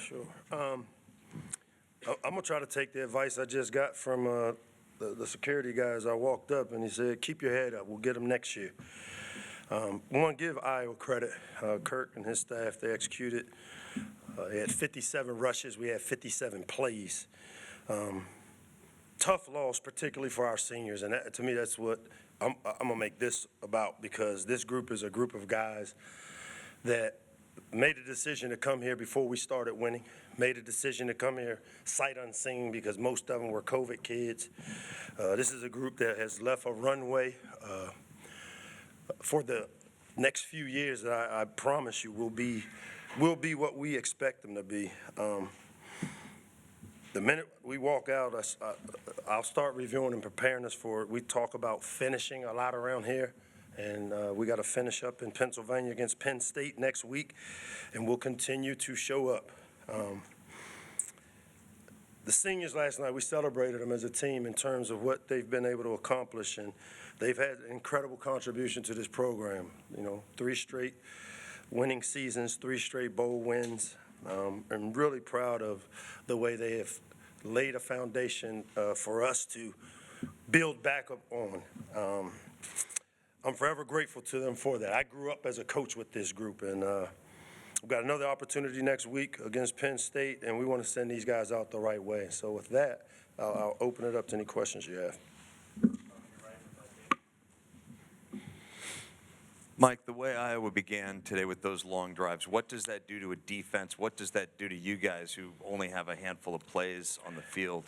Sure. I'm going to try to take the advice I just got from the security guys. I walked up and he said, keep your head up. We'll get them next year. We want to give Iowa credit. Kirk and his staff, they executed. They had 57 rushes. We had 57 plays. Tough loss, particularly for our seniors. And that, to me, that's what I'm going to make this about, because this group is a group of guys that made a decision to come here before we started winning, made a decision to come here sight unseen because most of them were COVID kids. This is a group that has left a runway for the next few years that I promise you will be what we expect them to be. The minute we walk out, I'll start reviewing and preparing us for it. We talk about finishing a lot around here. And we got to finish up in Pennsylvania against Penn State next week, and we'll continue to show up. The seniors last night, we celebrated them as a team in terms of what they've been able to accomplish, and they've had an incredible contribution to this program. You know, 3 straight winning seasons, 3 straight bowl wins. I'm really proud of the way they have laid a foundation for us to build back up on. I'm forever grateful to them for that. I grew up as a coach with this group, and we've got another opportunity next week against Penn State, and we want to send these guys out the right way. So with that, I'll open it up to any questions you have. Mike, the way Iowa began today with those long drives, what does that do to a defense? What does that do to you guys who only have a handful of plays on the field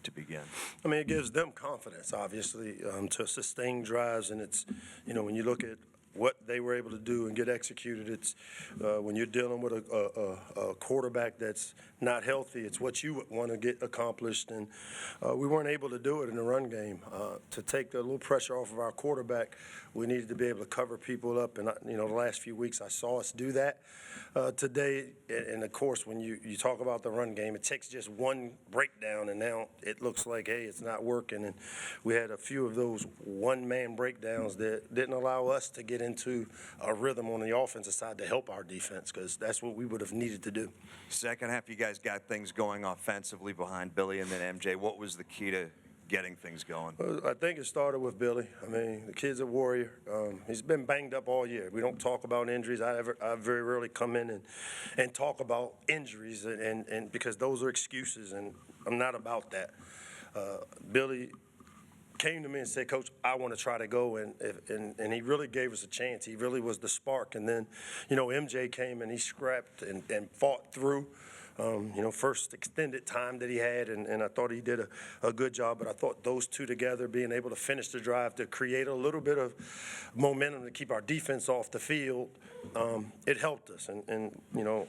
to begin? I mean, it gives them confidence, obviously, to sustain drives. And it's, you know, when you look at what they were able to do and get executed, it's when you're dealing with a quarterback that's not healthy, it's what you would want to get accomplished. And we weren't able to do it in the run game. To take the little pressure off of our quarterback, we needed to be able to cover people up. And, you know, the last few weeks I saw us do that. Today, and of course, when you talk about the run game, it takes just one breakdown, and now it looks like, hey, it's not working. And we had a few of those one-man breakdowns that didn't allow us to get into a rhythm on the offensive side to help our defense, because that's what we would have needed to do. Second half, you guys got things going offensively behind Billy and then MJ. What was the key to getting things going? I think it started with Billy. I mean, the kid's a warrior. He's been banged up all year. We don't talk about injuries. I very rarely come in and talk about injuries, and because those are excuses, and I'm not about that. Billy came to me and said, Coach, I want to try to go, and he really gave us a chance. He really was the spark. And then, you know, MJ came and he scrapped and fought through. You know, first extended time that he had, and I thought he did a good job. But I thought those two together, being able to finish the drive, to create a little bit of momentum to keep our defense off the field, it helped us. And you know,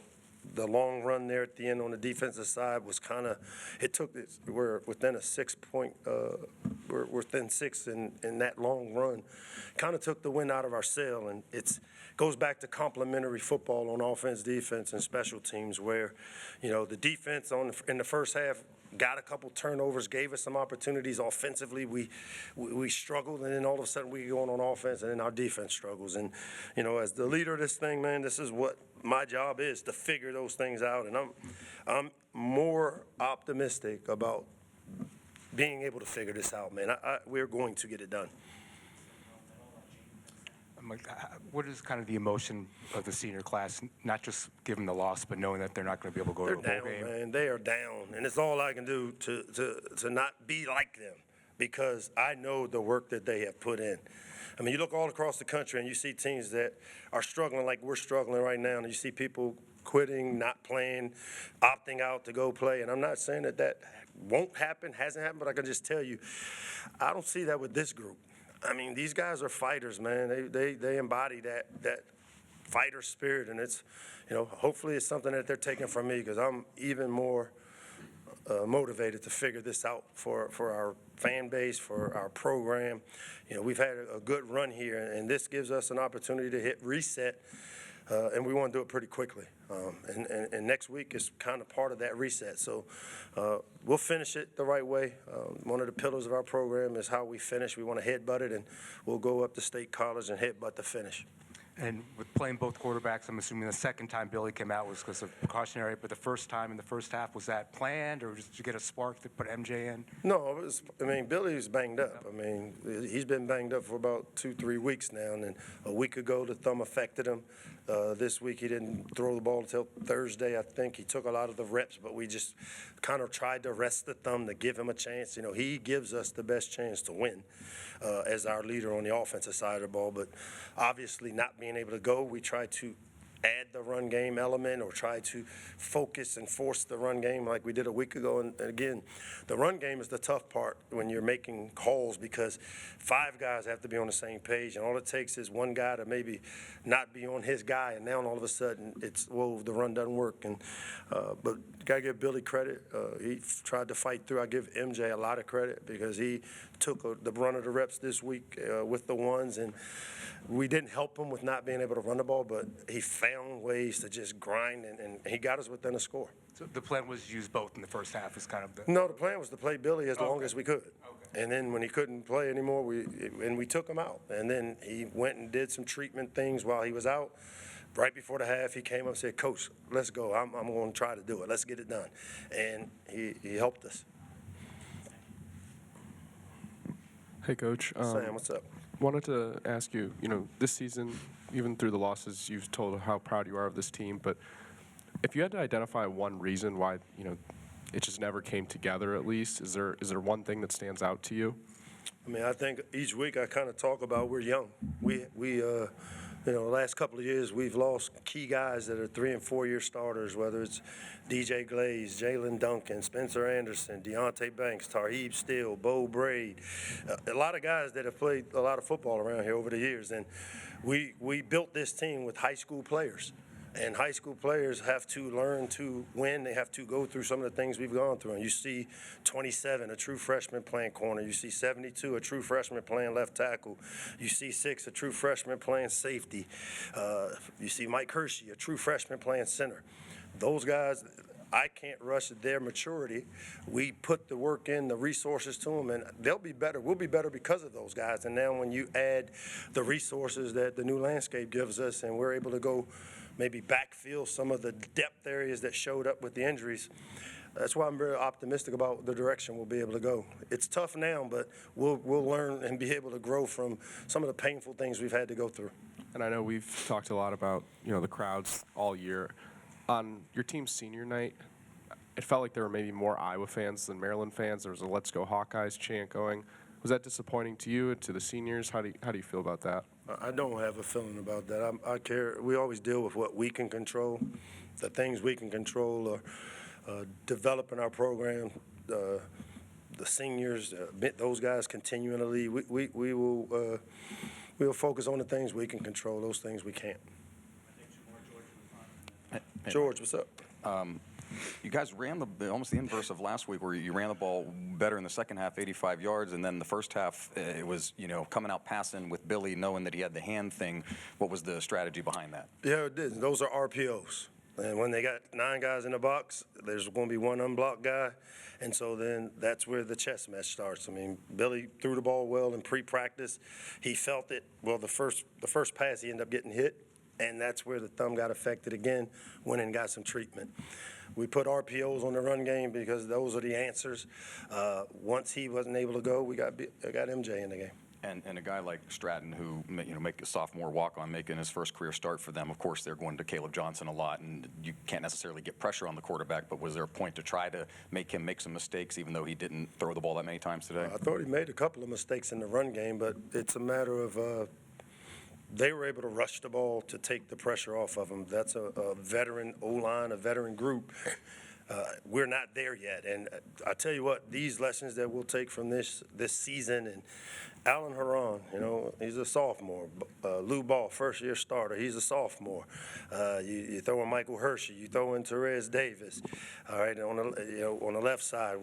the long run there at the end on the defensive side was kind of, it took this, we're within a 6-point, we're within 6 in that long run. Kind of took the wind out of our sail, and it goes back to complementary football on offense, defense, and special teams, where, you know, the defense in the first half got a couple turnovers, gave us some opportunities offensively. We struggled, and then all of a sudden we go on offense, and then our defense struggles. And, you know, as the leader of this thing, man, this is what my job is, to figure those things out. And I'm more optimistic about being able to figure this out, man. We're going to get it done. What is kind of the emotion of the senior class, not just given the loss, but knowing that they're not going to be able to go to a bowl game? Man. They are down, and it's all I can do to not be like them, because I know the work that they have put in. I mean, you look all across the country and you see teams that are struggling like we're struggling right now, and you see people quitting, not playing, opting out to go play. And I'm not saying that won't happen, hasn't happened, but I can just tell you, I don't see that with this group. I mean, these guys are fighters, man. They embody that fighter spirit, and it's, you know, hopefully it's something that they're taking from me, because I'm even more motivated to figure this out for our fan base, for our program. You know, we've had a good run here, and this gives us an opportunity to hit reset, and we want to do it pretty quickly. And next week is kind of part of that reset. So we'll finish it the right way. One of the pillars of our program is how we finish. We want to headbutt it, and we'll go up to State College and headbutt the finish. And with playing both quarterbacks, I'm assuming the second time Billy came out was because of precautionary, but the first time in the first half, was that planned, or did you get a spark to put MJ in? No, Billy was banged up. He's been banged up for about 2-3 weeks now, and then a week ago the thumb affected him. This week he didn't throw the ball until Thursday, I think. He took a lot of the reps, but we just kind of tried to rest the thumb to give him a chance. He gives us the best chance to win as our leader on the offensive side of the ball, but obviously not being able to go, we try to add the run game element or try to focus and force the run game like we did a week ago. And again, the run game is the tough part when you're making calls because 5 guys have to be on the same page, and all it takes is one guy to maybe not be on his guy, and now all of a sudden the run doesn't work. And but gotta give Billy credit. He tried to fight through. I give MJ a lot of credit because he took the run of the reps this week with the ones, and we didn't help him with not being able to run the ball, but he found ways to just grind, and he got us within a score. So the plan was to use both in the first half is kind of the... No, the plan was to play Billy as long as we could. Okay. And then when he couldn't play anymore, we took him out. And then he went and did some treatment things while he was out. Right before the half, he came up and said, "Coach, let's go. I'm going to try to do it. Let's get it done." And he helped us. Hey, Coach. Sam, what's up? Wanted to ask you, this season, even through the losses, you've told how proud you are of this team, but if you had to identify one reason why, it just never came together at least, is there one thing that stands out to you? I think each week I kind of talk about we're young. The last couple of years we've lost key guys that are 3- and 4-year starters, whether it's DJ Glaze, Jalen Duncan, Spencer Anderson, Deontay Banks, Tarheeb Steele, Bo Braid, a lot of guys that have played a lot of football around here over the years. And we built this team with high school players. And high school players have to learn to win. They have to go through some of the things we've gone through. And you see 27, a true freshman playing corner. You see 72, a true freshman playing left tackle. You see 6, a true freshman playing safety. You see Mike Hershey, a true freshman playing center. Those guys, I can't rush their maturity. We put the work in, the resources to them, and they'll be better. We'll be better because of those guys. And now when you add the resources that the new landscape gives us and we're able to go maybe backfill some of the depth areas that showed up with the injuries. That's why I'm very optimistic about the direction we'll be able to go. It's tough now, but we'll learn and be able to grow from some of the painful things we've had to go through. And I know we've talked a lot about, the crowds all year. On your team's senior night, it felt like there were maybe more Iowa fans than Maryland fans. There was a "Let's Go Hawkeyes" chant going. Was that disappointing to you and to the seniors? How do you feel about that? I don't have a feeling about that. I care. We always deal with what we can control. The things we can control are developing our program, the seniors, those guys continuing to lead. We'll focus on the things we can control. Those things we can't. George, what's up? You guys ran almost the inverse of last week, where you ran the ball better in the second half, 85 yards, and then the first half, it was coming out passing with Billy, knowing that he had the hand thing. What was the strategy behind that? Yeah, it did. Those are RPOs, and when they got 9 guys in the box, there's going to be one unblocked guy, and so then that's where the chess match starts. Billy threw the ball well in pre-practice. He felt it. Well, the first pass he ended up getting hit, and that's where the thumb got affected again. Went and got some treatment. We put RPOs on the run game because those are the answers. Once he wasn't able to go, we got MJ in the game. And a guy like Stratton, who make a sophomore walk-on, making his first career start for them. Of course, they're going to Caleb Johnson a lot, and you can't necessarily get pressure on the quarterback. But was there a point to try to make him make some mistakes, even though he didn't throw the ball that many times today? I thought he made a couple of mistakes in the run game, but it's a matter of they were able to rush the ball to take the pressure off of him. That's a veteran O-line, a veteran group. We're not there yet. And I tell you what, these lessons that we'll take from this season, and Alan Haran, he's a sophomore. Lou Ball, first-year starter, he's a sophomore. You throw in Michael Hershey, you throw in Therese Davis. All right, on the left side,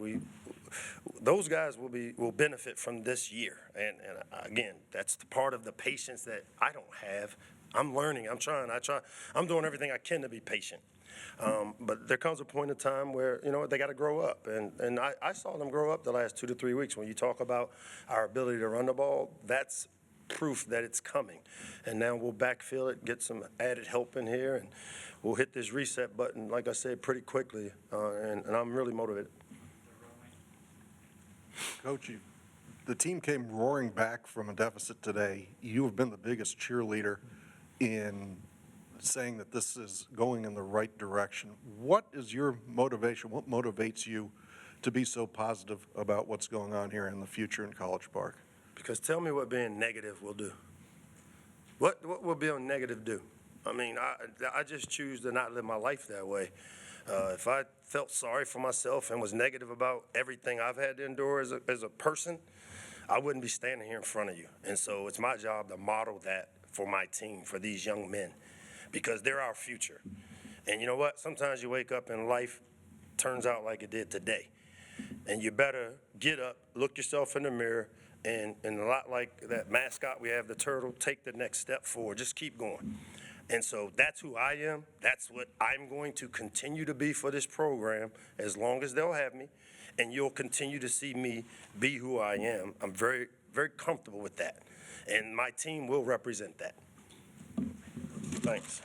those guys will benefit from this year. And again, that's the part of the patience that I don't have. I'm learning. I'm trying. I'm doing everything I can to be patient. But there comes a point in time where, they got to grow up. And I saw them grow up the last 2 to 3 weeks. When you talk about our ability to run the ball, that's proof that it's coming. And now we'll backfill it, get some added help in here, and we'll hit this reset button, like I said, pretty quickly, and I'm really motivated. Coach, the team came roaring back from a deficit today. You have been the biggest cheerleader in saying that this is going in the right direction. What is your motivation? What motivates you to be so positive about what's going on here in the future in College Park? Because tell me what being negative will do. What will being negative do? I mean, I just choose to not live my life that way. If I felt sorry for myself and was negative about everything I've had to endure as a person, I wouldn't be standing here in front of you. And so it's my job to model that for my team, for these young men, because they're our future. And you know what? Sometimes you wake up and life turns out like it did today. And you better get up, look yourself in the mirror, and a lot like that mascot we have, the turtle, take the next step forward. Just keep going. And so that's who I am. That's what I'm going to continue to be for this program as long as they'll have me. And you'll continue to see me be who I am. I'm very, very comfortable with that. And my team will represent that. Thanks.